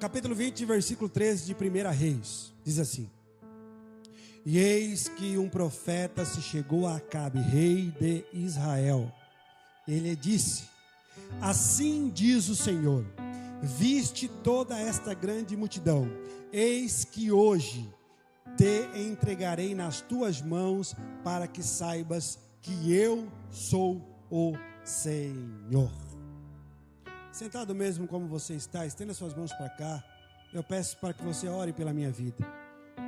capítulo 20, versículo 13 de 1 Reis, diz assim: E eis que um profeta se chegou a Acabe, rei de Israel. Ele disse: Assim diz o Senhor, viste toda esta grande multidão, eis que hoje te entregarei nas tuas mãos, para que saibas que eu sou o Senhor. Sentado mesmo como você está, estenda suas mãos para cá. Eu peço para que você ore pela minha vida.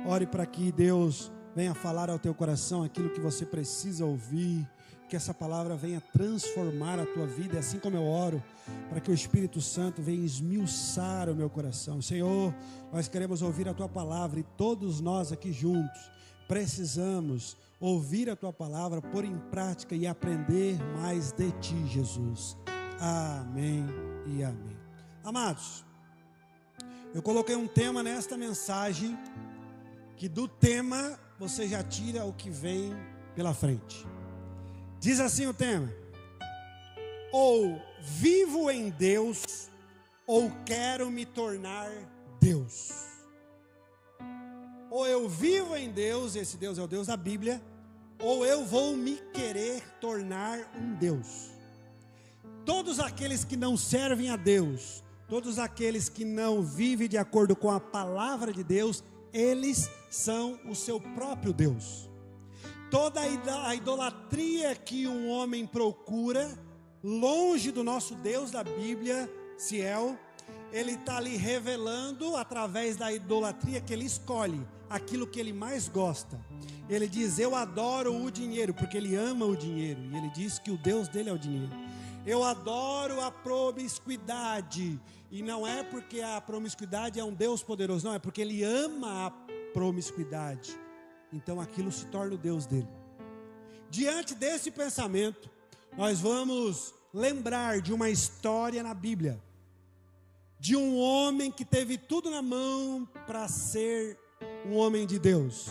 Ore para que Deus venha falar ao teu coração aquilo que você precisa ouvir, que essa palavra venha transformar a tua vida, assim como eu oro, para que o Espírito Santo venha esmiuçar o meu coração. Senhor, nós queremos ouvir a tua palavra, e todos nós aqui juntos precisamos ouvir a tua palavra, pôr em prática e aprender mais de ti, Jesus. Amém e amém. Amados, eu coloquei um tema nesta mensagem, que do tema você já tira o que vem pela frente. Diz assim o tema: ou vivo em Deus, ou quero me tornar Deus. Ou eu vivo em Deus, esse Deus é o Deus da Bíblia, ou eu vou me querer tornar um Deus. Todos aqueles que não servem a Deus, todos aqueles que não vivem de acordo com a palavra de Deus, eles são o seu próprio Deus. Toda a idolatria que um homem procura, longe do nosso Deus da Bíblia, Ciel, ele está ali revelando, através da idolatria que ele escolhe, aquilo que ele mais gosta. Ele diz: eu adoro o dinheiro, porque ele ama o dinheiro, e ele diz que o Deus dele é o dinheiro. Eu adoro a promiscuidade, e não é porque a promiscuidade é um Deus poderoso, não, é porque ele ama a promiscuidade. Então aquilo se torna o Deus dele. Diante desse pensamento, nós vamos lembrar de uma história na Bíblia, de um homem que teve tudo na mão para ser um homem de Deus,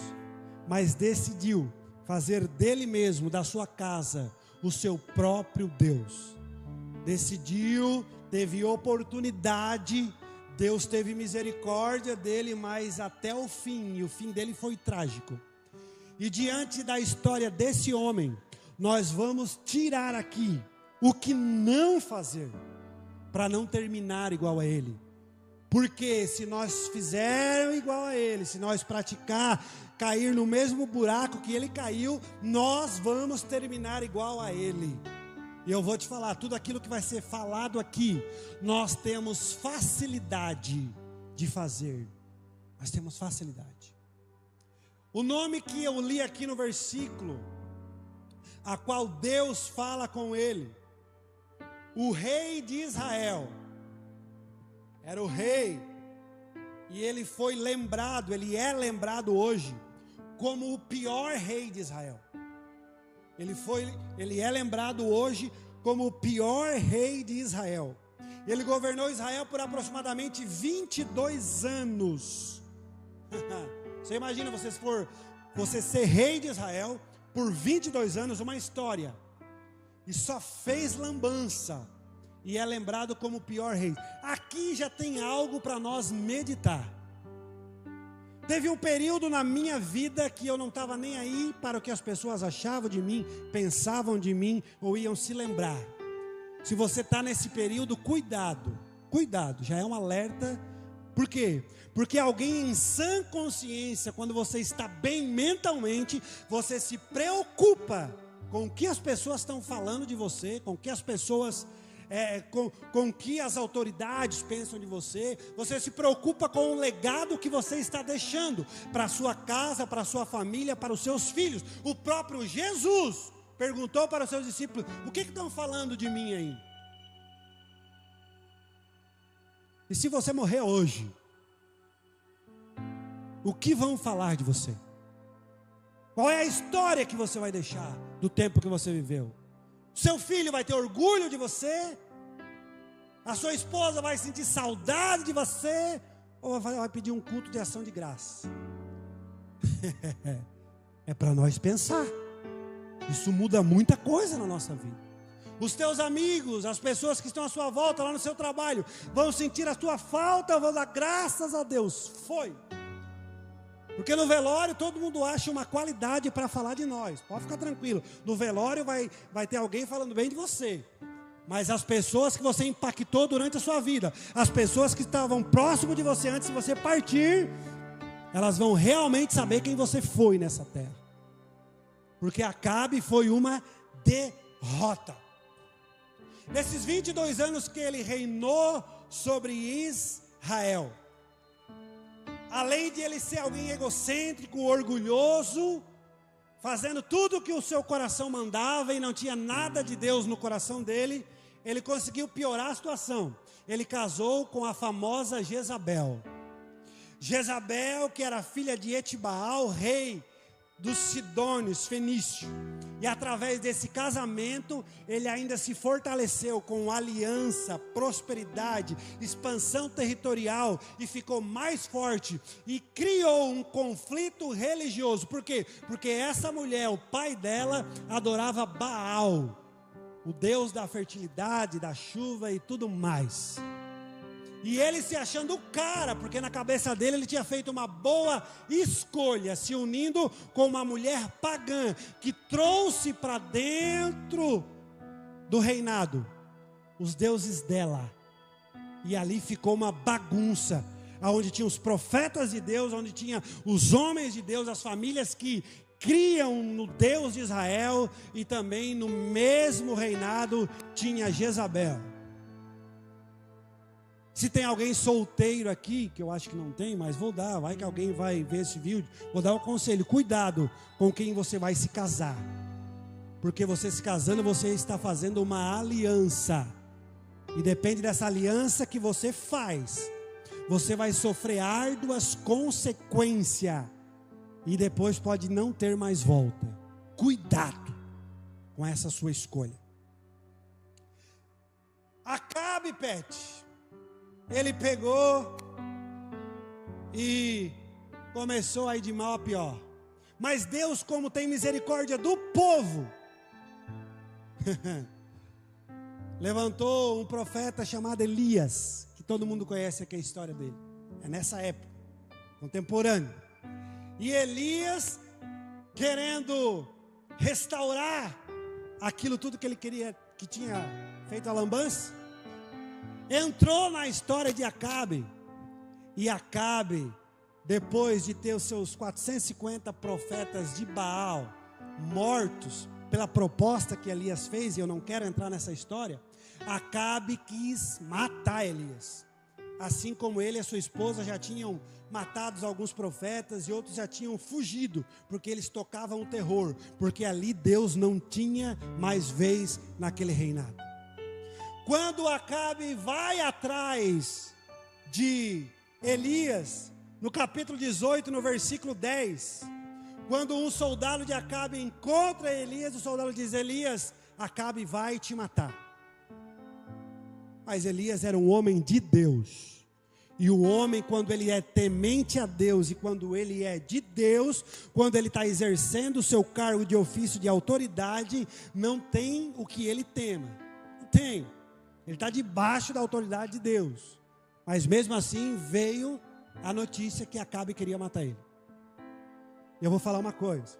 mas decidiu fazer dele mesmo, da sua casa, o seu próprio Deus. Decidiu, teve oportunidade, Deus teve misericórdia dele, mas até o fim, e o fim dele foi trágico. E diante da história desse homem, nós vamos tirar aqui o que não fazer, para não terminar igual a ele. Porque se nós fizermos igual a ele, se nós praticar, cair no mesmo buraco que ele caiu, nós vamos terminar igual a ele. E eu vou te falar, tudo aquilo que vai ser falado aqui, nós temos facilidade de fazer. Nós temos facilidade. O nome que eu li aqui no versículo, a qual Deus fala com ele, o rei de Israel, era o rei, e ele foi lembrado, ele é lembrado hoje, como o pior rei de Israel. Ele é lembrado hoje como o pior rei de Israel. Ele governou Israel por aproximadamente 22 anos. Você imagina você ser rei de Israel por 22 anos, uma história, e só fez lambança, e é lembrado como o pior rei. Aqui já tem algo para nós meditar. Teve um período na minha vida que eu não estava nem aí para o que as pessoas achavam de mim, pensavam de mim ou iam se lembrar. Se você está nesse período, cuidado, já é um alerta. Por quê? Porque alguém em sã consciência, quando você está bem mentalmente, você se preocupa com o que as pessoas estão falando de você, com o que as pessoas... com que as autoridades pensam de você. Você se preocupa com o legado que você está deixando para a sua casa, para a sua família, para os seus filhos. O próprio Jesus perguntou para os seus discípulos: o que estão falando de mim aí? E se você morrer hoje, o que vão falar de você? Qual é a história que você vai deixar do tempo que você viveu? Seu filho vai ter orgulho de você? A sua esposa vai sentir saudade de você? Ou vai pedir um culto de ação de graça? É para nós pensar. Isso muda muita coisa na nossa vida. Os teus amigos, as pessoas que estão à sua volta lá no seu trabalho, vão sentir a tua falta, vão dar graças a Deus. Foi. Porque no velório todo mundo acha uma qualidade para falar de nós. Pode ficar tranquilo. No velório vai ter alguém falando bem de você. Mas as pessoas que você impactou durante a sua vida, as pessoas que estavam próximo de você antes de você partir, elas vão realmente saber quem você foi nessa terra. Porque Acabe foi uma derrota. Nesses 22 anos que ele reinou sobre Israel, além de ele ser alguém egocêntrico, orgulhoso, fazendo tudo o que o seu coração mandava e não tinha nada de Deus no coração dele, ele conseguiu piorar a situação. Ele casou com a famosa Jezabel. Jezabel, que era filha de Etibaal, rei dos Sidônios, fenício. E através desse casamento, ele ainda se fortaleceu com aliança, prosperidade, expansão territorial e ficou mais forte. E criou um conflito religioso. Por quê? Porque essa mulher, o pai dela, adorava Baal, o deus da fertilidade, da chuva e tudo mais. E ele se achando o cara, porque na cabeça dele ele tinha feito uma boa escolha, se unindo com uma mulher pagã, que trouxe para dentro do reinado os deuses dela. E ali ficou uma bagunça, onde tinha os profetas de Deus, onde tinha os homens de Deus, as famílias que criam no Deus de Israel, e também no mesmo reinado tinha Jezabel. Se tem alguém solteiro aqui, que eu acho que não tem, mas vou dar, vai que alguém vai ver esse vídeo, vou dar um conselho: cuidado com quem você vai se casar, porque você se casando, você está fazendo uma aliança, e depende dessa aliança que você faz, você vai sofrer árduas consequências, e depois pode não ter mais volta. Cuidado com essa sua escolha. Acabe, Pet. Ele pegou e começou a ir de mal a pior. Mas Deus, como tem misericórdia do povo, levantou um profeta chamado Elias, que todo mundo conhece aqui a história dele. É nessa época, contemporâneo. E Elias, querendo restaurar aquilo tudo que ele queria, que tinha feito a lambança, entrou na história de Acabe. E Acabe, depois de ter os seus 450 profetas de Baal mortos pela proposta que Elias fez, e eu não quero entrar nessa história, Acabe quis matar Elias. Assim como ele e a sua esposa já tinham matado alguns profetas, e outros já tinham fugido, porque eles tocavam o terror, porque ali Deus não tinha mais vez naquele reinado. Quando Acabe vai atrás de Elias, no capítulo 18, no versículo 10, quando um soldado de Acabe encontra Elias, o soldado diz: Elias, Acabe vai te matar. Mas Elias era um homem de Deus, e o homem, quando ele é temente a Deus, e quando ele é de Deus, quando ele está exercendo o seu cargo de ofício de autoridade, não tem o que ele tema. Não tem. Ele está debaixo da autoridade de Deus. Mas mesmo assim veio a notícia que Acabe queria matar ele. Eu vou falar uma coisa.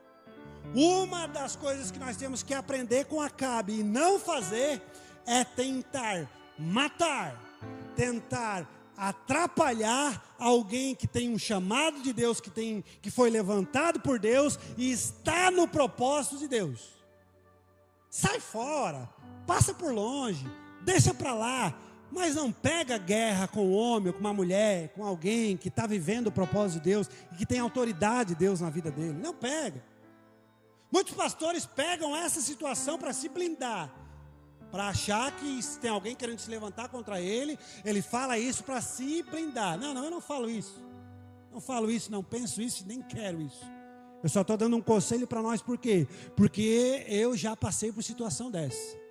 Uma das coisas que nós temos que aprender com Acabe e não fazer é tentar matar, tentar atrapalhar alguém que tem um chamado de Deus, que foi levantado por Deus e está no propósito de Deus. Sai fora, passa por longe, deixa para lá, mas não pega guerra com um homem, com uma mulher, com alguém que está vivendo o propósito de Deus e que tem autoridade de Deus na vida dele. Não pega. Muitos pastores pegam essa situação para se blindar, para achar que se tem alguém querendo se levantar contra ele, ele fala isso para se blindar. Não, eu não falo isso. Não falo isso, não penso isso, nem quero isso. Eu só estou dando um conselho para nós, por quê? Porque eu já passei por situação dessa.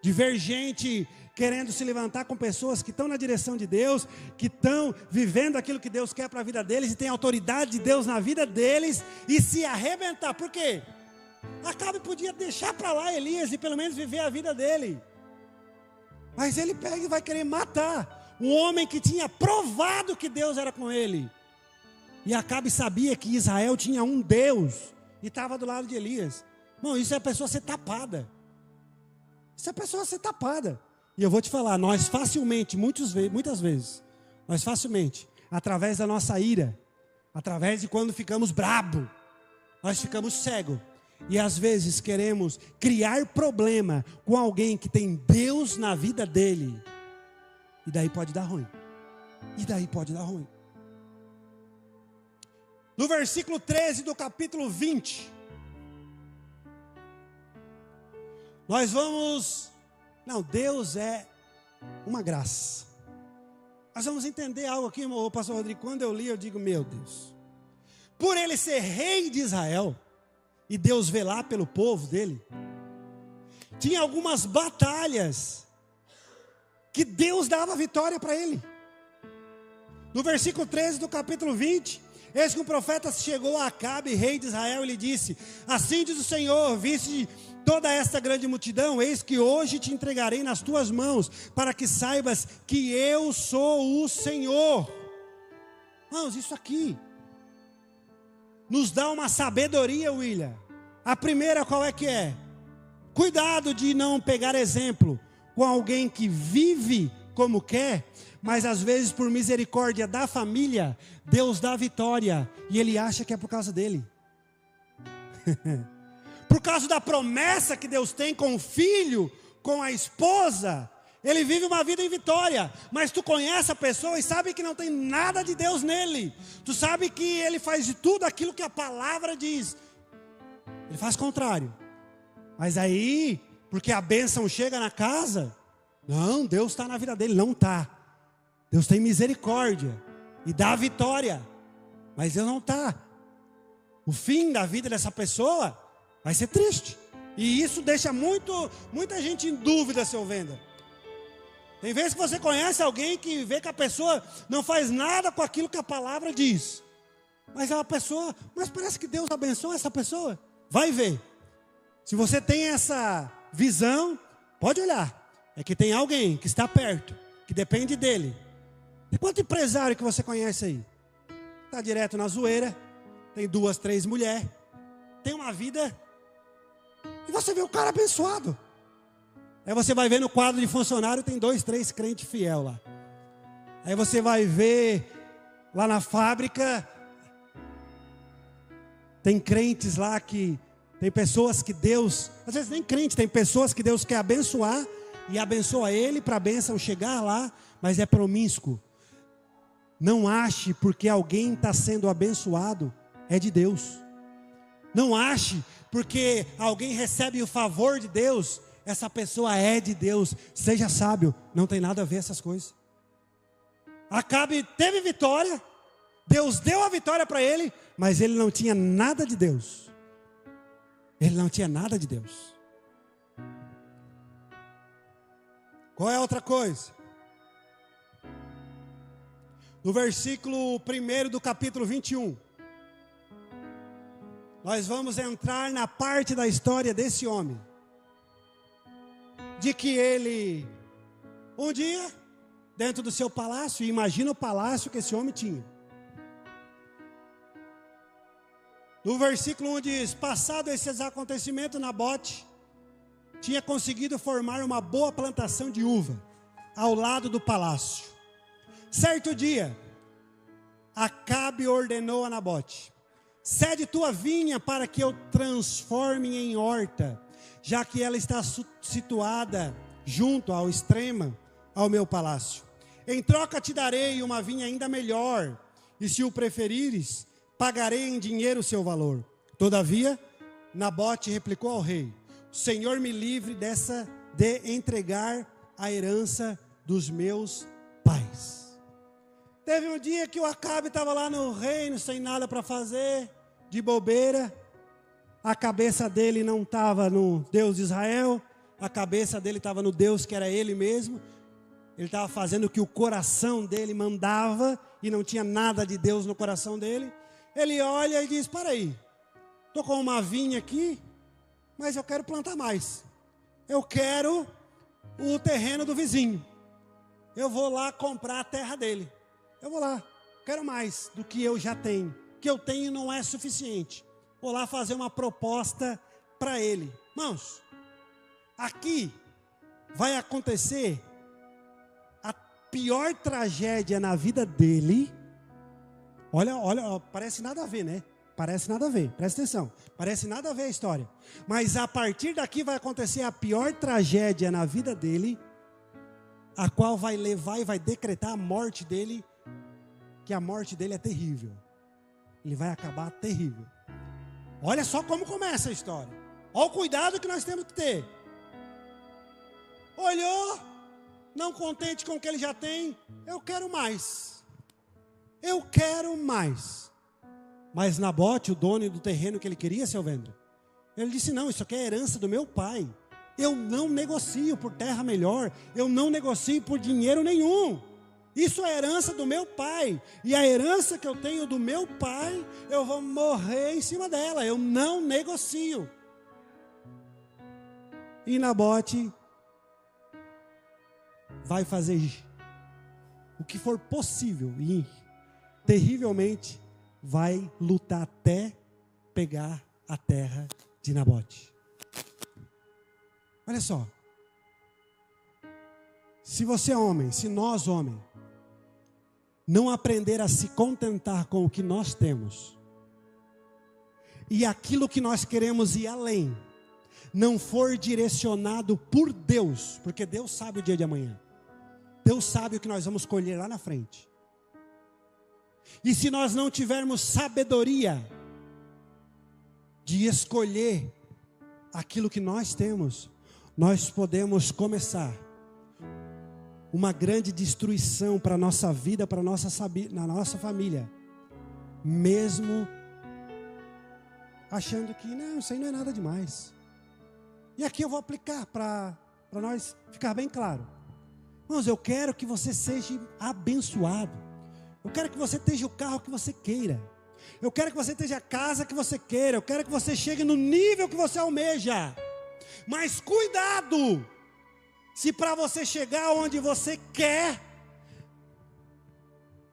De ver gente querendo se levantar com pessoas que estão na direção de Deus, que estão vivendo aquilo que Deus quer para a vida deles, e tem autoridade de Deus na vida deles, e se arrebentar. Por quê? Acabe podia deixar para lá Elias e pelo menos viver a vida dele. Mas ele pega e vai querer matar um homem que tinha provado que Deus era com ele. E Acabe sabia que Israel tinha um Deus e estava do lado de Elias. Irmão, isso é a pessoa ser tapada. Isso é a pessoa ser tapada. E eu vou te falar, nós facilmente, muitas vezes, nós facilmente, através da nossa ira, através de quando ficamos brabo, nós ficamos cegos. E às vezes queremos criar problema com alguém que tem Deus na vida dele. E daí pode dar ruim. No versículo 13 do capítulo 20. Nós vamos... Não, Deus é uma graça. Nós vamos entender algo aqui, irmão, pastor Rodrigo. Quando eu li, eu digo, meu Deus. Por ele ser rei de Israel, e Deus velar pelo povo dele, tinha algumas batalhas que Deus dava vitória para ele. No versículo 13 do capítulo 20, eis que um profeta chegou a Acabe, rei de Israel, e lhe disse: assim diz o Senhor, viste toda esta grande multidão, eis que hoje te entregarei nas tuas mãos, para que saibas que eu sou o Senhor. Irmãos, isso aqui nos dá uma sabedoria, William. A primeira qual é que é? Cuidado de não pegar exemplo com alguém que vive como quer, mas às vezes por misericórdia da família, Deus dá vitória, e ele acha que é por causa dele. Por causa da promessa que Deus tem com o filho, com a esposa, ele vive uma vida em vitória, mas tu conhece a pessoa e sabe que não tem nada de Deus nele. Tu sabe que ele faz de tudo aquilo que a palavra diz. Ele faz contrário. Mas aí, porque a bênção chega na casa, não, Deus está na vida dele. Não está. Deus tem misericórdia e dá a vitória, mas Deus não está. O fim da vida dessa pessoa vai ser triste. E isso deixa muita gente em dúvida, seu Venda. Tem vezes que você conhece alguém que vê que a pessoa não faz nada com aquilo que a palavra diz. Mas é uma pessoa, mas parece que Deus abençoa essa pessoa. Vai ver. Se você tem essa visão, pode olhar. É que tem alguém que está perto, que depende dele. E quanto empresário que você conhece aí? Está direto na zoeira, tem 2, 3 mulheres, tem uma vida, e você vê o cara abençoado. Aí você vai ver no quadro de funcionário, tem 2, 3 crentes fiel lá. Aí você vai ver lá na fábrica, tem crentes lá que, tem pessoas que Deus, às vezes nem crente, tem pessoas que Deus quer abençoar, e abençoa ele para a bênção chegar lá, mas é promíscuo. Não ache porque alguém está sendo abençoado, é de Deus. Não ache porque alguém recebe o favor de Deus, essa pessoa é de Deus. Seja sábio, não tem nada a ver essas coisas. Acabe teve vitória, Deus deu a vitória para ele, mas ele não tinha nada de Deus. Ele não tinha nada de Deus. Qual é a outra coisa? No versículo 1 do capítulo 21, nós vamos entrar na parte da história desse homem. De que ele, um dia, dentro do seu palácio, imagina o palácio que esse homem tinha. No versículo 1 diz: passado esses acontecimentos, Nabote tinha conseguido formar uma boa plantação de uva ao lado do palácio. Certo dia, Acabe ordenou a Nabote: cede tua vinha para que eu transforme em horta, já que ela está situada junto ao extremo ao meu palácio. Em troca te darei uma vinha ainda melhor, e se o preferires, pagarei em dinheiro o seu valor. Todavia, Nabote replicou ao rei: o Senhor me livre de entregar a herança dos meus pais. Teve um dia que o Acabe estava lá no reino, sem nada para fazer, de bobeira. A cabeça dele não estava no Deus de Israel, a cabeça dele estava no Deus que era ele mesmo. Ele estava fazendo o que o coração dele mandava, e não tinha nada de Deus no coração dele. Ele olha e diz: para aí, estou com uma vinha aqui, mas eu quero plantar mais. Eu quero o terreno do vizinho. Eu vou lá comprar a terra dele. Eu vou lá, quero mais do que eu já tenho. O que eu tenho não é suficiente. Vou lá fazer uma proposta para ele. Irmãos, aqui vai acontecer a pior tragédia na vida dele. Olha, parece nada a ver, né? Parece nada a ver, presta atenção. Parece nada a ver a história. Mas a partir daqui vai acontecer a pior tragédia na vida dele, a qual vai levar e vai decretar a morte dele, que a morte dele é terrível. Ele vai acabar terrível. Olha só como começa a história. Olha o cuidado que nós temos que ter. Olhou, não contente com o que ele já tem, eu quero mais. Eu quero mais. Mas Nabote, o dono do terreno que ele queria, seu vendo, ele disse, não, isso aqui é herança do meu pai. Eu não negocio por terra melhor. Eu não negocio por dinheiro nenhum. Isso é herança do meu pai. E a herança que eu tenho do meu pai, eu vou morrer em cima dela. Eu não negocio. E Nabote vai fazer o que for possível e terrivelmente vai lutar até pegar a terra de Nabote. Olha só. Se você é homem, se nós homem, não aprender a se contentar com o que nós temos, e aquilo que nós queremos ir além, não for direcionado por Deus, porque Deus sabe o dia de amanhã. Deus sabe o que nós vamos colher lá na frente. E se nós não tivermos sabedoria de escolher aquilo que nós temos, nós podemos começar uma grande destruição para a nossa vida, para na nossa família, mesmo achando que não, isso aí não é nada demais. E aqui eu vou aplicar para nós ficar bem claro. Irmãos, eu quero que você seja abençoado. Eu quero que você tenha o carro que você queira. Eu quero que você tenha a casa que você queira. Eu quero que você chegue no nível que você almeja. Mas cuidado, se para você chegar onde você quer,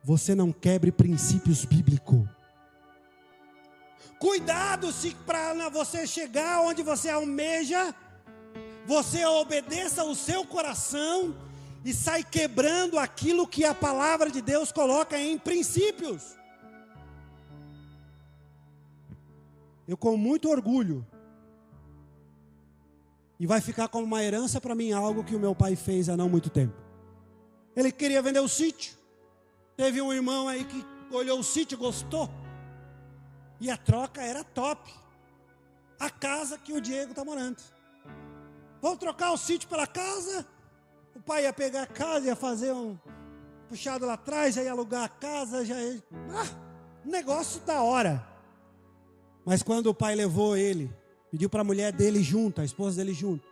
você não quebre princípios bíblicos. Cuidado se para você chegar onde você almeja, você obedeça o seu coração e sai quebrando aquilo que a palavra de Deus coloca em princípios. Eu com muito orgulho, e vai ficar como uma herança para mim algo que o meu pai fez há não muito tempo. Ele queria vender o sítio. Teve um irmão aí que olhou o sítio, gostou. E a troca era top. A casa que o Diego está morando. Vamos trocar o sítio pela casa? O pai ia pegar a casa, ia fazer um puxado lá atrás, já ia alugar a casa, já ia... negócio da hora. Mas quando o pai levou ele, pediu para a mulher dele junto, a esposa dele junto.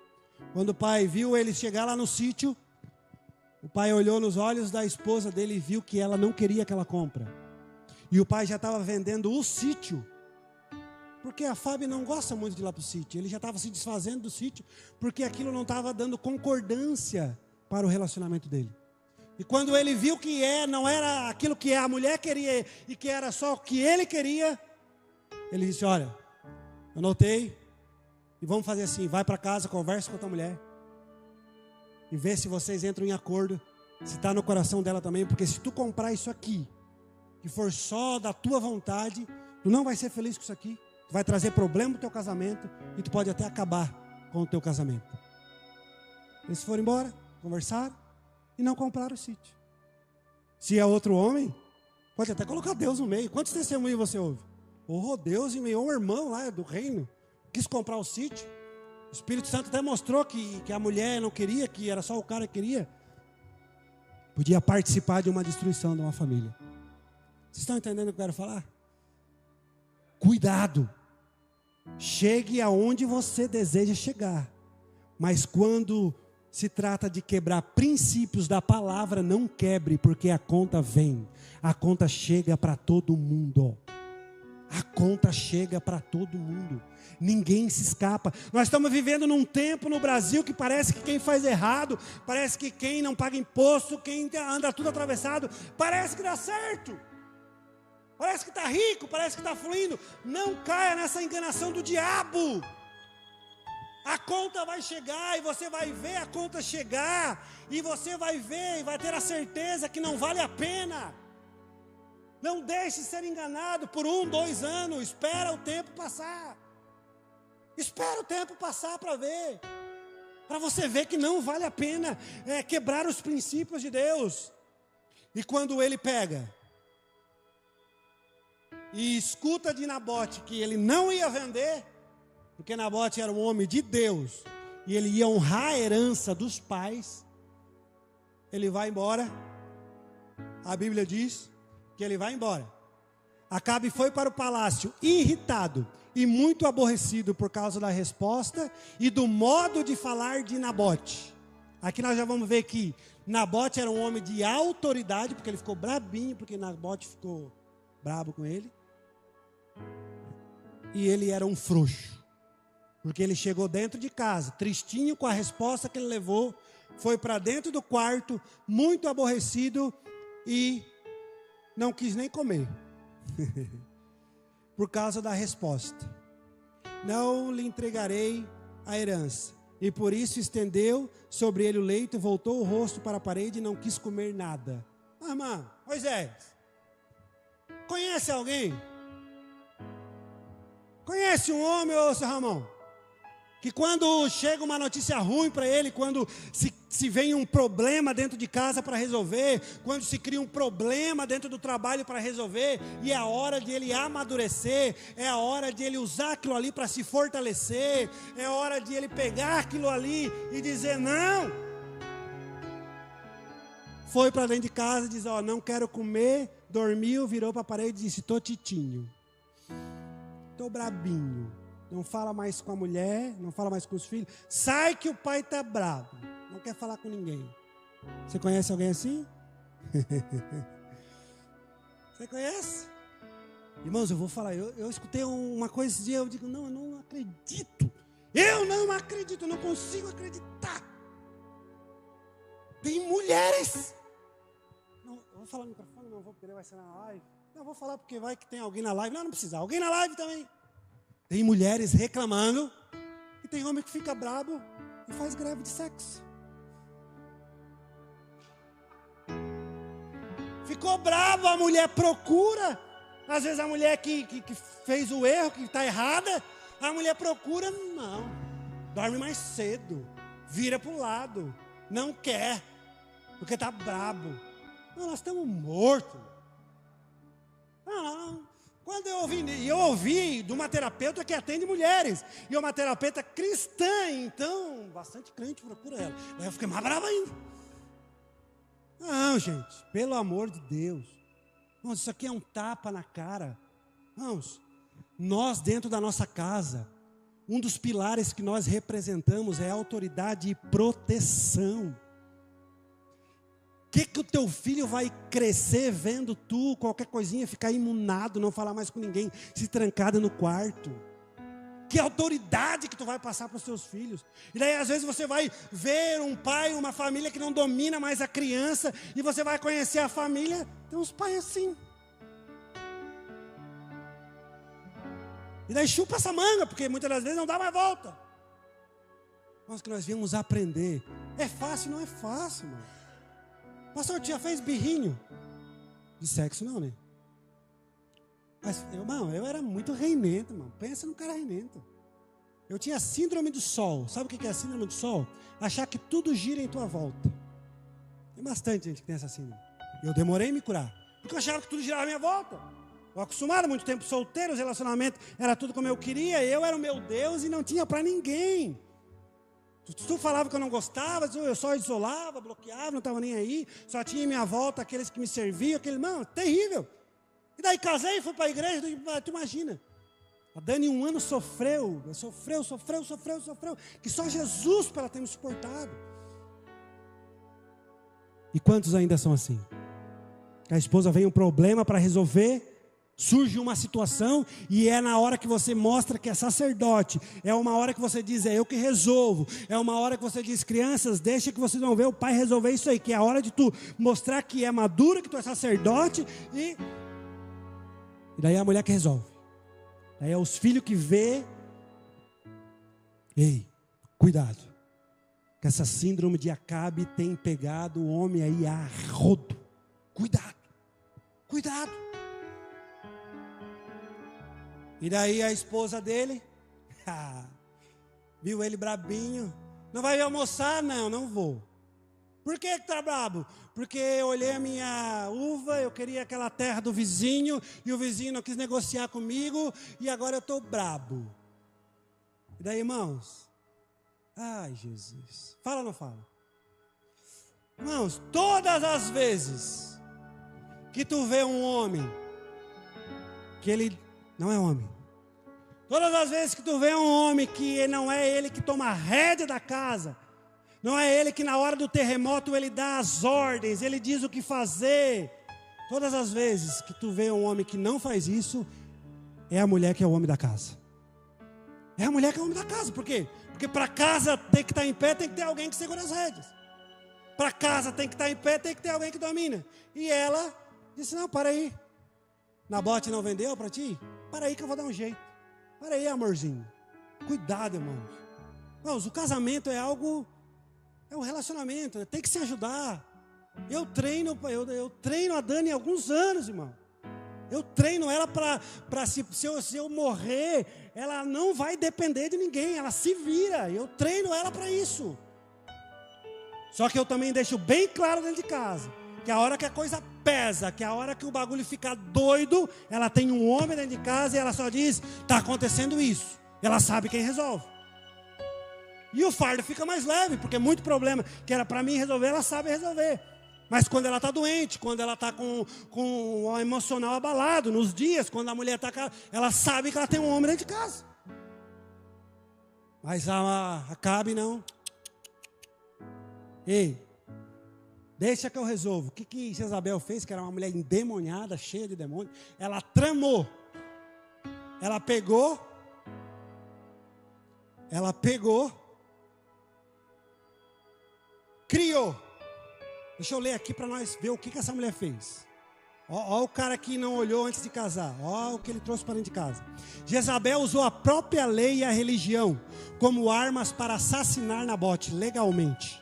Quando o pai viu ele chegar lá no sítio, o pai olhou nos olhos da esposa dele e viu que ela não queria aquela compra. E o pai já estava vendendo o sítio. Porque a Fábio não gosta muito de ir lá para o sítio. Ele já estava se desfazendo do sítio, porque aquilo não estava dando concordância para o relacionamento dele. E quando ele viu que não era aquilo que a mulher queria e que era só o que ele queria, ele disse, olha, eu notei, e vamos fazer assim, vai para casa, conversa com a tua mulher, e vê se vocês entram em acordo, se está no coração dela também, porque se tu comprar isso aqui, que for só da tua vontade, tu não vai ser feliz com isso aqui, tu vai trazer problema no teu casamento, e tu pode até acabar com o teu casamento. Eles foram embora, conversaram, e não compraram o sítio. Se é outro homem, pode até colocar Deus no meio. Quantos testemunhos você ouve? Oh, Deus enviou um irmão lá do reino, quis comprar o sítio. O Espírito Santo até mostrou que a mulher não queria, que era só o cara que queria. Podia participar de uma destruição de uma família. Vocês estão entendendo o que eu quero falar? Cuidado. Chegue aonde você deseja chegar. Mas quando se trata de quebrar princípios da palavra, não quebre, porque a conta vem. A conta chega para todo mundo. a conta chega para todo mundo. Ninguém se escapa. Nós estamos vivendo num tempo no Brasil que parece que quem faz errado, parece que quem não paga imposto, quem anda tudo atravessado, parece que dá certo. Parece que está rico, parece que está fluindo. Não caia nessa enganação do diabo. A conta vai chegar e você vai ver a conta chegar. E você vai ver e vai ter a certeza que não vale a pena. Não deixe ser enganado por 1, 2 anos. Espera o tempo passar. Espera o tempo passar para ver. Para você ver que não vale a pena quebrar os princípios de Deus. E quando ele pega e escuta de Nabote que ele não ia vender, porque Nabote era um homem de Deus, e ele ia honrar a herança dos pais, ele vai embora. A Bíblia diz que ele vai embora. Acabe foi para o palácio irritado e muito aborrecido por causa da resposta e do modo de falar de Nabote. Aqui nós já vamos ver que Nabote era um homem de autoridade, porque ele ficou brabinho, porque Nabote ficou brabo com ele. E ele era um frouxo, porque ele chegou dentro de casa, tristinho com a resposta que ele levou, foi para dentro do quarto, muito aborrecido e não quis nem comer, por causa da resposta. Não lhe entregarei a herança. E por isso estendeu sobre ele o leito, voltou o rosto para a parede e não quis comer nada. Irmã, Moisés, conhece alguém? Conhece um homem, ô seu Ramon, que quando chega uma notícia ruim para ele, quando se vem um problema dentro de casa para resolver, quando se cria um problema dentro do trabalho para resolver, e é a hora de ele amadurecer, é a hora de ele usar aquilo ali para se fortalecer, é a hora de ele pegar aquilo ali e dizer não. Foi para dentro de casa e diz, não quero comer, dormiu, virou para a parede e disse, estou titinho. Estou brabinho, não fala mais com a mulher, não fala mais com os filhos, sai que o pai está bravo, não quer falar com ninguém. Você conhece alguém assim? Você conhece? Irmãos, eu vou falar, eu escutei uma coisa esse dia, eu digo, não, eu não acredito, eu não consigo acreditar. Tem mulheres, não, eu vou falar no microfone, não vou porque vai ser na live. Não, vou falar porque vai que tem alguém na live. Não precisa. Alguém na live também. Tem mulheres reclamando. E tem homem que fica brabo e faz greve de sexo. Ficou bravo, a mulher procura. Às vezes a mulher que fez o erro, que está errada, a mulher procura, não. Dorme mais cedo. Vira para o lado. Não quer. Porque está brabo. Não, nós estamos mortos. Não. Quando eu ouvi de uma terapeuta que atende mulheres, e uma terapeuta cristã, então bastante crente procura ela. Aí eu fiquei mais bravo ainda. Não, gente, pelo amor de Deus. Irmãos, isso aqui é um tapa na cara. Irmãos, nós dentro da nossa casa, um dos pilares que nós representamos é a autoridade e proteção. O que o teu filho vai crescer vendo tu, qualquer coisinha, ficar imunado, não falar mais com ninguém, se trancado no quarto? Que autoridade que tu vai passar para os teus filhos? E daí às vezes você vai ver um pai, uma família que não domina mais a criança, e você vai conhecer a família, tem uns pais assim. E daí chupa essa manga, porque muitas das vezes não dá mais volta. Mas que nós viemos aprender. É fácil? Não é fácil, mano. Pastor, já fez birrinho? De sexo não, né? Mas, eu era muito reinento, mano. Pensa num cara reinento. Eu tinha síndrome do sol. Sabe o que é a síndrome do sol? Achar que tudo gira em tua volta. Tem bastante gente que tem essa síndrome. Eu demorei a me curar. Porque eu achava que tudo girava à minha volta. Eu acostumado, muito tempo solteiro, os relacionamentos era tudo como eu queria. Eu era o meu Deus e não tinha para ninguém. Tu falava que eu não gostava, eu só isolava, bloqueava, não estava nem aí. Só tinha em minha volta aqueles que me serviam, terrível. E daí casei, fui para a igreja, tu imagina. A Dani 1 ano sofreu, que só Jesus para ela ter me suportado. E quantos ainda são assim? A esposa vem um problema para resolver, Surge uma situação e é na hora que você mostra que é sacerdote, é uma hora que você diz, é eu que resolvo, é uma hora que você diz, crianças, deixa que vocês vão ver o pai resolver isso aí, que é a hora de tu mostrar que é maduro, que tu é sacerdote, e daí é a mulher que resolve, daí é os filhos que vê. Ei, cuidado, que essa síndrome de Acabe tem pegado o homem aí a rodo. Cuidado, cuidado. E daí a esposa dele, viu ele brabinho, não vai almoçar? Não vou. Por que tá brabo? Porque eu olhei a minha uva, eu queria aquela terra do vizinho, e o vizinho não quis negociar comigo, e agora eu estou brabo. E daí, irmãos, ai Jesus, fala ou não fala? Irmãos, todas as vezes que tu vê um homem, que ele não é homem, todas as vezes que tu vê um homem que não é ele que toma a rédea da casa, não é ele que na hora do terremoto ele dá as ordens, ele diz o que fazer, todas as vezes que tu vê um homem que não faz isso, é a mulher que é o homem da casa. É a mulher que é o homem da casa. Por quê? Porque para casa tem que estar em pé, tem que ter alguém que segura as rédeas. Para casa tem que estar em pé, tem que ter alguém que domina. E ela disse, não, para aí. Nabote não vendeu para ti? Para aí que eu vou dar um jeito. Para aí, amorzinho. Cuidado, irmãos. Irmãos, o casamento é algo, é um relacionamento, tem que se ajudar. Eu treino a Dani há alguns anos, irmão. Eu treino ela para se eu morrer, ela não vai depender de ninguém, ela se vira. Eu treino ela para isso. Só que eu também deixo bem claro dentro de casa, que a hora que a coisa pesa, que a hora que o bagulho fica doido, ela tem um homem dentro de casa e ela só diz, está acontecendo isso. Ela sabe quem resolve. E o fardo fica mais leve, porque muito problema que era para mim resolver, ela sabe resolver. Mas quando ela está doente, quando ela está com o emocional abalado, nos dias, quando a mulher está, ela sabe que ela tem um homem dentro de casa. Mas a Acabe não. Ei, deixa que eu resolvo. O que Jezabel fez, que era uma mulher endemoniada, cheia de demônios? Ela tramou. Ela pegou, criou. Deixa eu ler aqui para nós ver o que essa mulher fez. Ó o cara que não olhou antes de casar. Ó o que ele trouxe para dentro de casa. Jezabel usou a própria lei e a religião como armas para assassinar Nabote legalmente.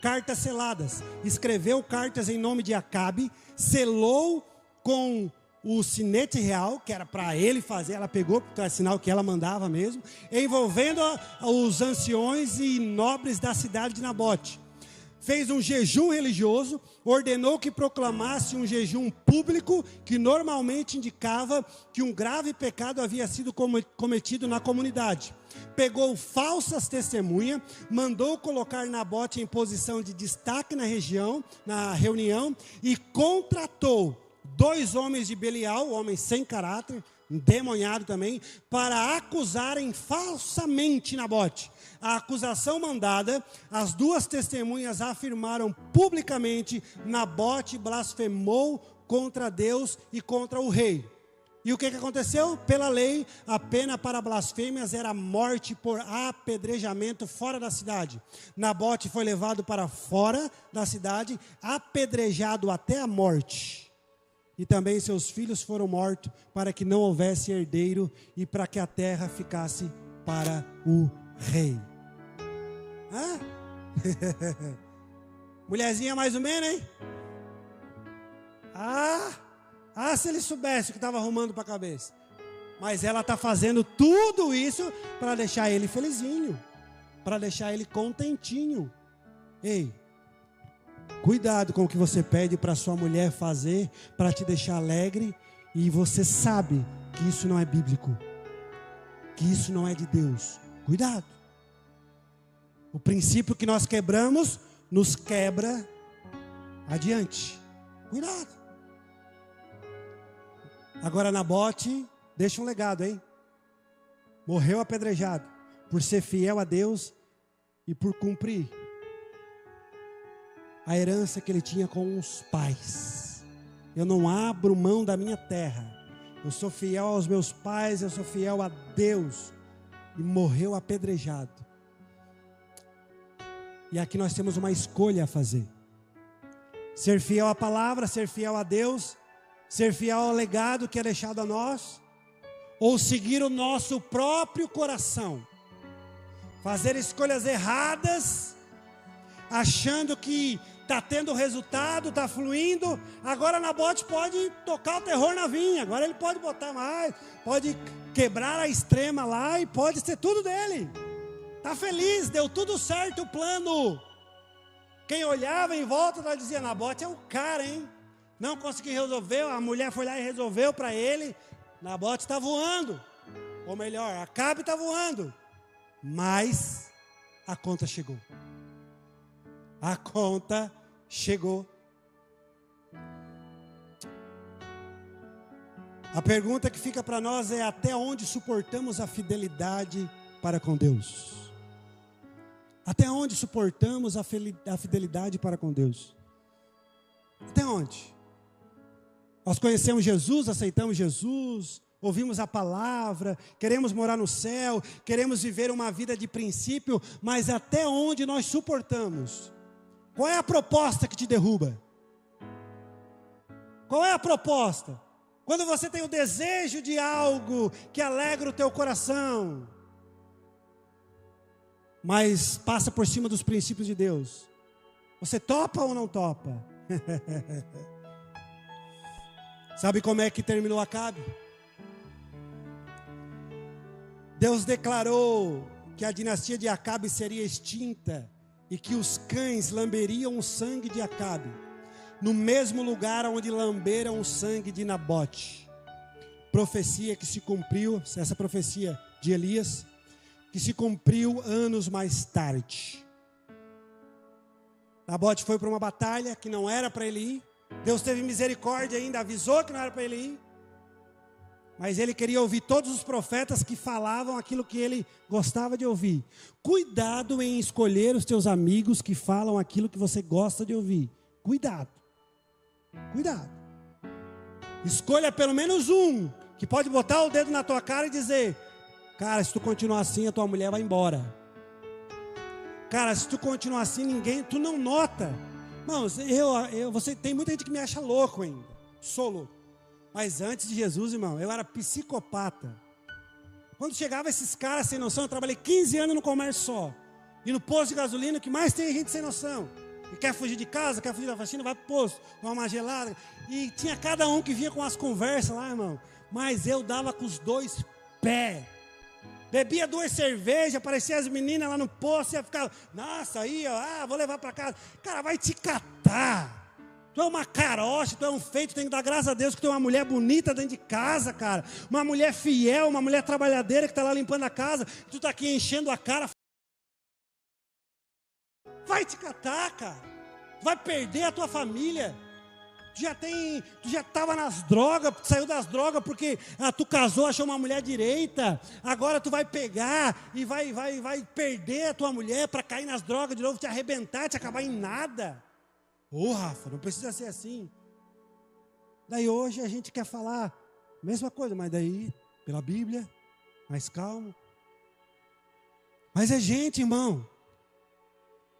Cartas seladas. Escreveu cartas em nome de Acabe. Selou com o sinete real, que era para ele fazer. Ela pegou, porque é sinal que ela mandava mesmo. Envolvendo os anciões e nobres da cidade de Nabote. Fez um jejum religioso, ordenou que proclamasse um jejum público, que normalmente indicava que um grave pecado havia sido cometido na comunidade. Pegou falsas testemunhas, mandou colocar Nabote em posição de destaque na reunião, e contratou 2 homens de Belial, homens sem caráter, endemoniado também, para acusarem falsamente Nabote. A acusação mandada, as 2 testemunhas afirmaram publicamente: Nabote blasfemou contra Deus e contra o rei. E o que aconteceu? Pela lei, a pena para blasfêmias era morte por apedrejamento fora da cidade. Nabote foi levado para fora da cidade, apedrejado até a morte. E também seus filhos foram mortos, para que não houvesse herdeiro e para que a terra ficasse para o rei. Hã? Mulherzinha mais ou menos, hein? Se ele soubesse o que estava arrumando para a cabeça. Mas ela está fazendo tudo isso para deixar ele felizinho, para deixar ele contentinho. Ei, cuidado com o que você pede para sua mulher fazer, para te deixar alegre, e você sabe que isso não é bíblico, que isso não é de Deus. Cuidado. O princípio que nós quebramos, nos quebra adiante. Cuidado. Agora Nabote deixa um legado, hein? Morreu apedrejado por ser fiel a Deus e por cumprir a herança que ele tinha com os pais. Eu não abro mão da minha terra. eu sou fiel aos meus pais, eu sou fiel a Deus. E morreu apedrejado. E aqui nós temos uma escolha a fazer. Ser fiel à palavra, ser fiel a Deus, ser fiel ao legado que é deixado a nós, ou seguir o nosso próprio coração. Fazer escolhas erradas, achando que está tendo resultado, está fluindo. Agora Nabote pode tocar o terror na vinha, agora ele pode botar mais, pode quebrar a extrema lá e pode ser tudo dele. Está feliz, deu tudo certo o plano. Quem olhava em volta já dizia, Nabote é o cara, hein? Não conseguiu resolver, a mulher foi lá e resolveu para ele. Nabote está voando, ou melhor, Acabe está voando. Mas a conta chegou. A conta chegou. A pergunta que fica para nós é: até onde suportamos a fidelidade para com Deus? Até onde suportamos a fidelidade para com Deus? Até onde? Nós conhecemos Jesus, aceitamos Jesus, ouvimos a palavra, queremos morar no céu, queremos viver uma vida de princípio, mas até onde nós suportamos? Qual é a proposta que te derruba? Qual é a proposta? Quando você tem o desejo de algo que alegra o teu coração, mas passa por cima dos princípios de Deus, você topa ou não topa? Sabe como é que terminou Acabe? Deus declarou que a dinastia de Acabe seria extinta e que os cães lamberiam o sangue de Acabe, no mesmo lugar onde lamberam o sangue de Nabote. Profecia que se cumpriu, essa profecia de Elias, que se cumpriu anos mais tarde. Nabote foi para uma batalha que não era para ele ir. Deus teve misericórdia ainda, avisou que não era para ele ir. Mas ele queria ouvir todos os profetas que falavam aquilo que ele gostava de ouvir. Cuidado em escolher os teus amigos que falam aquilo que você gosta de ouvir. Cuidado. Cuidado. Escolha pelo menos um que pode botar o dedo na tua cara e dizer: cara, se tu continuar assim, a tua mulher vai embora. Cara, se tu continuar assim, tu não nota. Irmãos, você tem muita gente que me acha louco ainda. Sou louco. Mas antes de Jesus, irmão, eu era psicopata. Quando chegava esses caras sem noção, eu trabalhei 15 anos no comércio só. E no posto de gasolina, o que mais tem gente sem noção. E quer fugir de casa, quer fugir da faxina, vai pro posto, dá uma gelada. E tinha cada um que vinha com as conversas lá, irmão. Mas eu dava com os dois pés. Bebia 2 cervejas, aparecia as meninas lá no posto, e ia ficar, nossa, aí, ó, vou levar para casa. Cara, vai te catar. Tu é uma carocha, tu é um feito, tem que dar graças a Deus que tu é uma mulher bonita dentro de casa, cara. Uma mulher fiel, uma mulher trabalhadeira que está lá limpando a casa. Tu está aqui enchendo a cara. Vai te catar, cara. Tu vai perder a tua família. Tu já estava nas drogas, saiu das drogas porque tu casou, achou uma mulher direita. Agora tu vai pegar e vai perder a tua mulher para cair nas drogas de novo, te arrebentar, te acabar em nada. Rafa, não precisa ser assim. Daí hoje a gente quer falar a mesma coisa, mas daí, pela Bíblia, mais calmo. Mas é gente, irmão.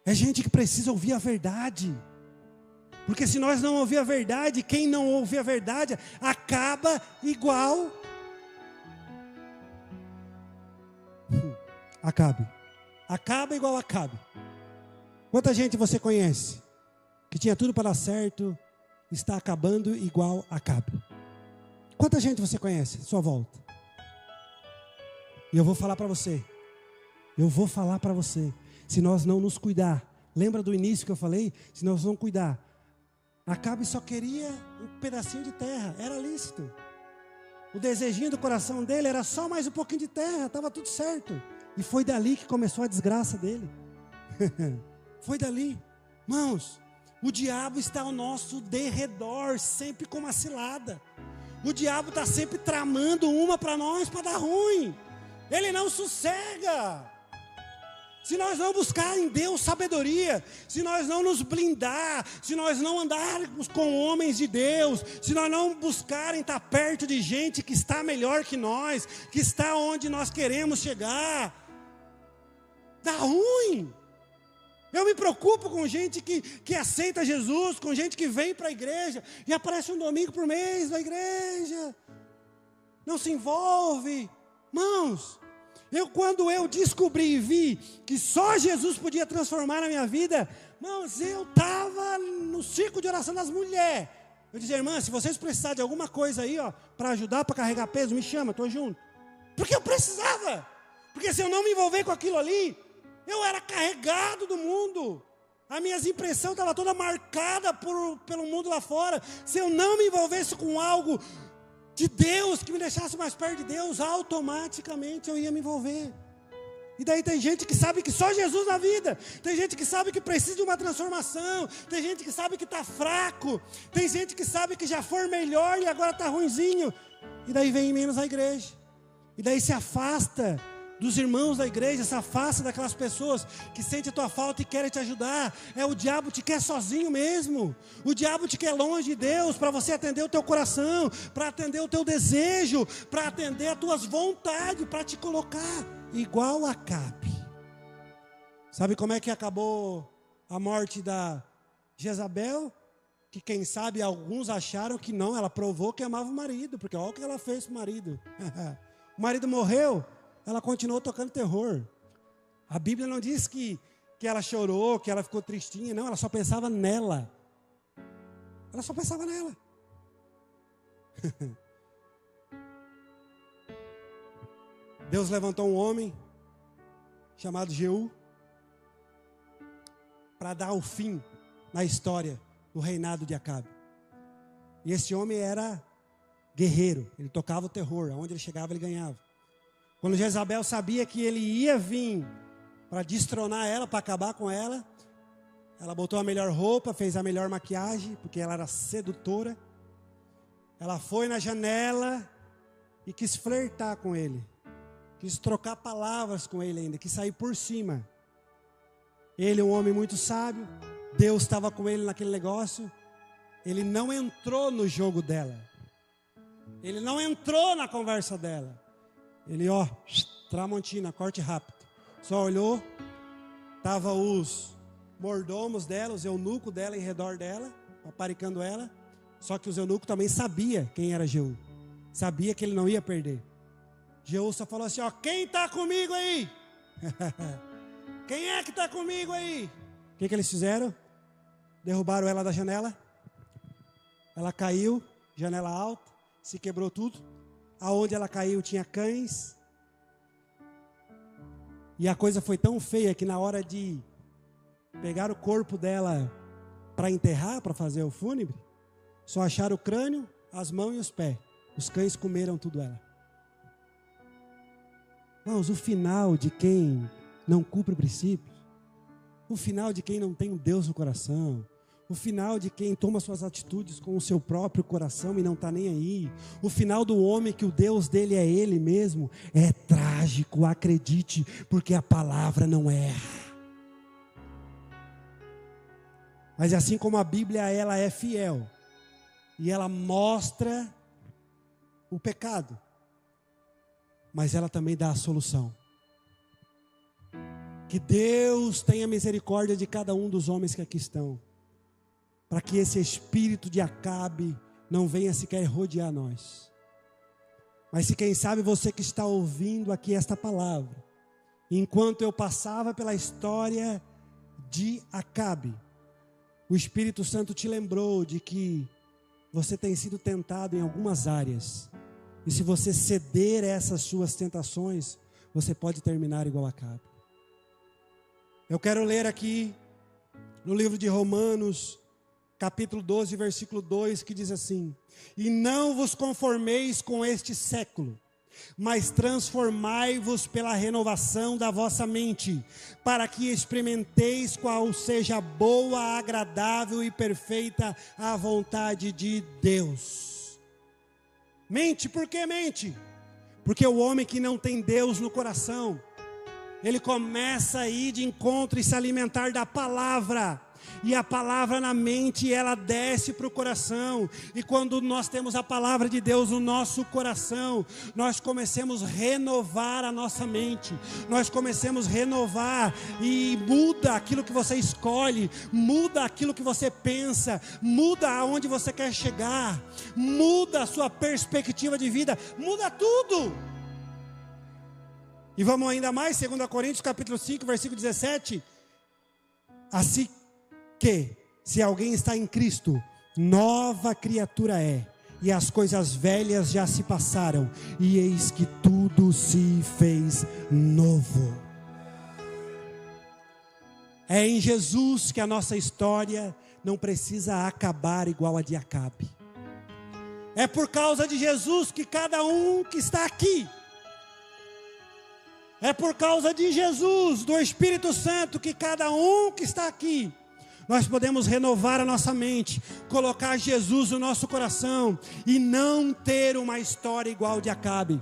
É gente que precisa ouvir a verdade. Porque se nós não ouvir a verdade, quem não ouvir a verdade, acaba igual Acabe. Acaba igual Acabe. Quanta gente você conhece que tinha tudo para dar certo, está acabando igual Acabe? Quanta gente você conhece à sua volta? E eu vou falar para você. Se nós não nos cuidar, lembra do início que eu falei? Se nós não cuidar, Acabe só queria um pedacinho de terra, era lícito. O desejinho do coração dele era só mais um pouquinho de terra, estava tudo certo. E foi dali que começou a desgraça dele. Foi dali. Irmãos, o diabo está ao nosso derredor, sempre com uma cilada. O diabo está sempre tramando uma para nós, para dar ruim. Ele não sossega. se nós não buscar em Deus sabedoria, se nós não nos blindar, se nós não andarmos com homens de Deus, se nós não buscarem estar perto de gente que está melhor que nós, que está onde nós queremos chegar, dá ruim. Eu me preocupo com gente que aceita Jesus, com gente que vem para a igreja e aparece um domingo por mês na igreja, não se envolve. Irmãos, quando eu descobri e vi que só Jesus podia transformar a minha vida, irmãos, eu estava no círculo de oração das mulheres. Eu dizia, irmã, se vocês precisarem de alguma coisa aí, para ajudar, para carregar peso, me chama, estou junto. Porque eu precisava. Porque se eu não me envolver com aquilo ali, eu era carregado do mundo. As minhas impressões estavam toda marcada pelo mundo lá fora. Se eu não me envolvesse com algo de Deus, que me deixasse mais perto de Deus, automaticamente eu ia me envolver. E daí tem gente que sabe que só Jesus na vida, tem gente que sabe que precisa de uma transformação, tem gente que sabe que está fraco, tem gente que sabe que já foi melhor e agora está ruinzinho, e daí vem menos à igreja, e daí se afasta dos irmãos da igreja, se afasta daquelas pessoas que sentem a tua falta e querem te ajudar. O diabo te quer sozinho mesmo, o diabo te quer longe de Deus, para você atender o teu coração, para atender o teu desejo, para atender as tuas vontades, para te colocar igual a Acabe. Sabe como é que acabou a morte da Jezabel? Que quem sabe alguns acharam que não, ela provou que amava o marido, porque olha o que ela fez com o marido. O marido morreu, ela continuou tocando terror. A Bíblia não diz que ela chorou, que ela ficou tristinha, não, ela só pensava nela. Ela só pensava nela. Deus levantou um homem chamado Jeú para dar o fim na história do reinado de Acabe. E esse homem era guerreiro, ele tocava o terror, aonde ele chegava ele ganhava. Quando Jezabel sabia que ele ia vir para destronar ela, para acabar com ela, ela botou a melhor roupa, fez a melhor maquiagem, porque ela era sedutora. Ela foi na janela e quis flertar com ele, quis trocar palavras com ele ainda, quis sair por cima. Ele, um homem muito sábio, Deus estava com ele naquele negócio, ele não entrou no jogo dela, ele não entrou na conversa dela. Ele, Tramontina, corte rápido. Só olhou, estava os mordomos dela, os eunucos dela em redor dela, paparicando ela. Só que os eunucos também sabia quem era Jeú. Sabia que ele não ia perder. Jeú só falou assim, quem está comigo aí? Quem é que está comigo aí? O que eles fizeram? Derrubaram ela da janela. Ela caiu, janela alta, se quebrou tudo. Aonde ela caiu tinha cães. E a coisa foi tão feia que na hora de pegar o corpo dela para enterrar, para fazer o fúnebre, só acharam o crânio, as mãos e os pés. Os cães comeram tudo ela. Irmãos, o final de quem não cumpre princípios, o final de quem não tem um Deus no coração, o final de quem toma suas atitudes com o seu próprio coração e não está nem aí, o final do homem que o Deus dele é ele mesmo, é trágico, acredite, porque a palavra não erra. Mas assim como a Bíblia ela é fiel, e ela mostra o pecado, mas ela também dá a solução. Que Deus tenha misericórdia de cada um dos homens que aqui estão, para que esse espírito de Acabe não venha sequer rodear nós. Mas se quem sabe você que está ouvindo aqui esta palavra, enquanto eu passava pela história de Acabe, o Espírito Santo te lembrou de que você tem sido tentado em algumas áreas, e se você ceder a essas suas tentações, você pode terminar igual a Acabe. Eu quero ler aqui no livro de Romanos, capítulo 12, versículo 2, que diz assim: e não vos conformeis com este século, mas transformai-vos pela renovação da vossa mente, para que experimenteis qual seja a boa, agradável e perfeita a vontade de Deus. Mente, por que mente? Porque o homem que não tem Deus no coração, ele começa a ir de encontro e se alimentar da palavra. E a palavra na mente, ela desce para o coração. E quando nós temos a palavra de Deus no nosso coração, nós começamos a renovar a nossa mente. Nós começamos a renovar e muda aquilo que você escolhe, muda aquilo que você pensa, muda aonde você quer chegar, muda a sua perspectiva de vida, muda tudo. E vamos ainda mais, 2 Coríntios capítulo 5, versículo 17. Assim que, se alguém está em Cristo, nova criatura é, e as coisas velhas já se passaram, e eis que tudo se fez novo. É em Jesus que a nossa história não precisa acabar igual a de Acabe. É por causa de Jesus que cada um que está aqui, é por causa de Jesus, do Espírito Santo, que cada um que está aqui, nós podemos renovar a nossa mente, colocar Jesus no nosso coração e não ter uma história igual de Acabe.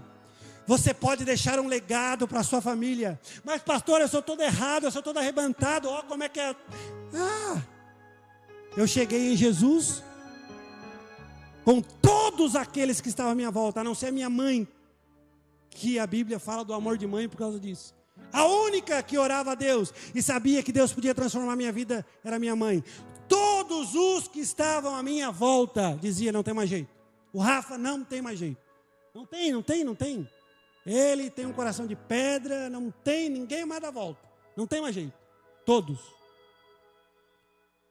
Você pode deixar um legado para a sua família. Mas pastor, eu sou todo errado, eu sou todo arrebentado. Ó, como é que é? Eu cheguei em Jesus com todos aqueles que estavam à minha volta, a não ser a minha mãe, que a Bíblia fala do amor de mãe por causa disso. A única que orava a Deus e sabia que Deus podia transformar a minha vida era minha mãe. Todos os que estavam à minha volta diziam: não tem mais jeito. O Rafa não tem mais jeito. Não tem. Ele tem um coração de pedra, não tem ninguém mais da volta. Não tem mais jeito. Todos.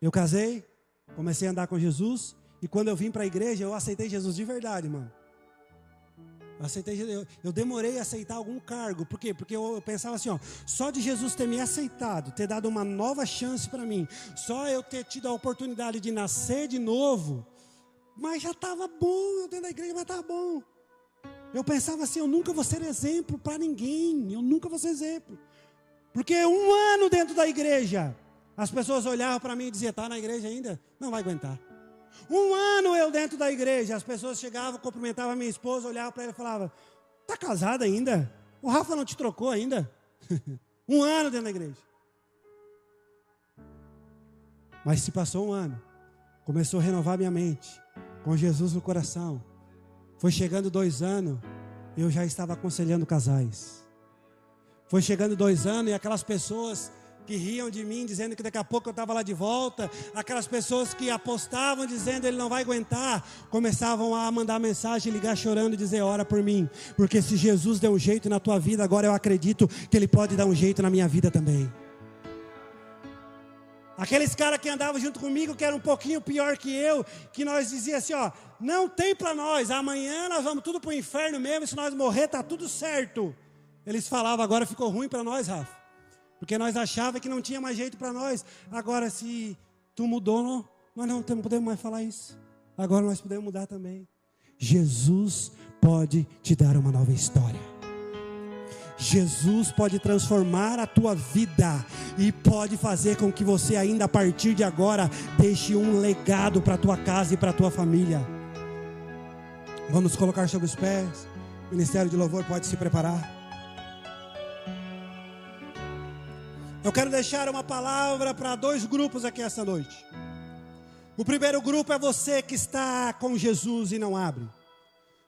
Eu casei, comecei a andar com Jesus, e quando eu vim para a igreja, eu aceitei Jesus de verdade, irmão. Eu demorei a aceitar algum cargo. Por quê? Porque eu pensava assim, só de Jesus ter me aceitado, ter dado uma nova chance para mim, só eu ter tido a oportunidade de nascer de novo, mas já estava bom, eu dentro da igreja, mas estava bom. Eu pensava assim, eu nunca vou ser exemplo para ninguém, eu nunca vou ser exemplo. Porque um ano dentro da igreja, as pessoas olhavam para mim e diziam: está na igreja ainda? Não vai aguentar. Um ano eu dentro da igreja, as pessoas chegavam, cumprimentavam a minha esposa, olhavam para ela e falavam: está casada ainda? O Rafa não te trocou ainda? Um ano dentro da igreja. Mas se passou um ano, começou a renovar minha mente, com Jesus no coração. Foi chegando 2 anos, eu já estava aconselhando casais. Foi chegando 2 anos e aquelas pessoas que riam de mim, dizendo que daqui a pouco eu estava lá de volta, aquelas pessoas que apostavam dizendo: ele não vai aguentar, começavam a mandar mensagem, ligar chorando e dizer: ora por mim, porque se Jesus deu um jeito na tua vida, agora eu acredito que ele pode dar um jeito na minha vida também. Aqueles caras que andavam junto comigo, que eram um pouquinho pior que eu, que nós dizia assim, não tem para nós, amanhã nós vamos tudo para o inferno mesmo, se nós morrer está tudo certo. Eles falavam: agora ficou ruim para nós, Rafa, porque nós achávamos que não tinha mais jeito para nós. Agora, se tu mudou, nós não podemos mais falar isso. Agora nós podemos mudar também. Jesus pode te dar uma nova história. Jesus pode transformar a tua vida e pode fazer com que você ainda a partir de agora deixe um legado para a tua casa e para a tua família. Vamos colocar sobre os pés. O Ministério de Louvor pode se preparar. Eu quero deixar uma palavra para 2 grupos aqui esta noite. O primeiro grupo é você que está com Jesus e não abre.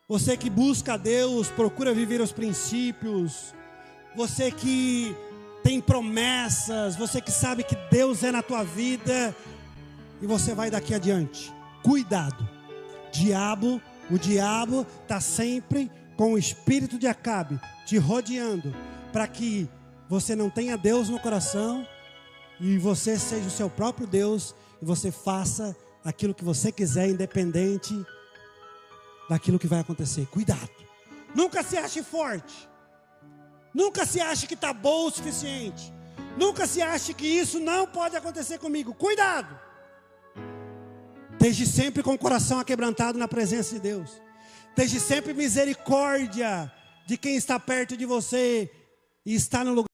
Você que busca a Deus, procura viver os princípios. Você que tem promessas, você que sabe que Deus é na tua vida. E você vai daqui adiante. Cuidado. O diabo está sempre com o espírito de Acabe te rodeando, para que você não tenha Deus no coração e você seja o seu próprio Deus e você faça aquilo que você quiser, independente daquilo que vai acontecer. Cuidado. Nunca se ache forte. Nunca se ache que está bom o suficiente. Nunca se ache que isso não pode acontecer comigo. Cuidado. Esteja sempre com o coração aquebrantado na presença de Deus. Esteja sempre misericórdia de quem está perto de você e está no lugar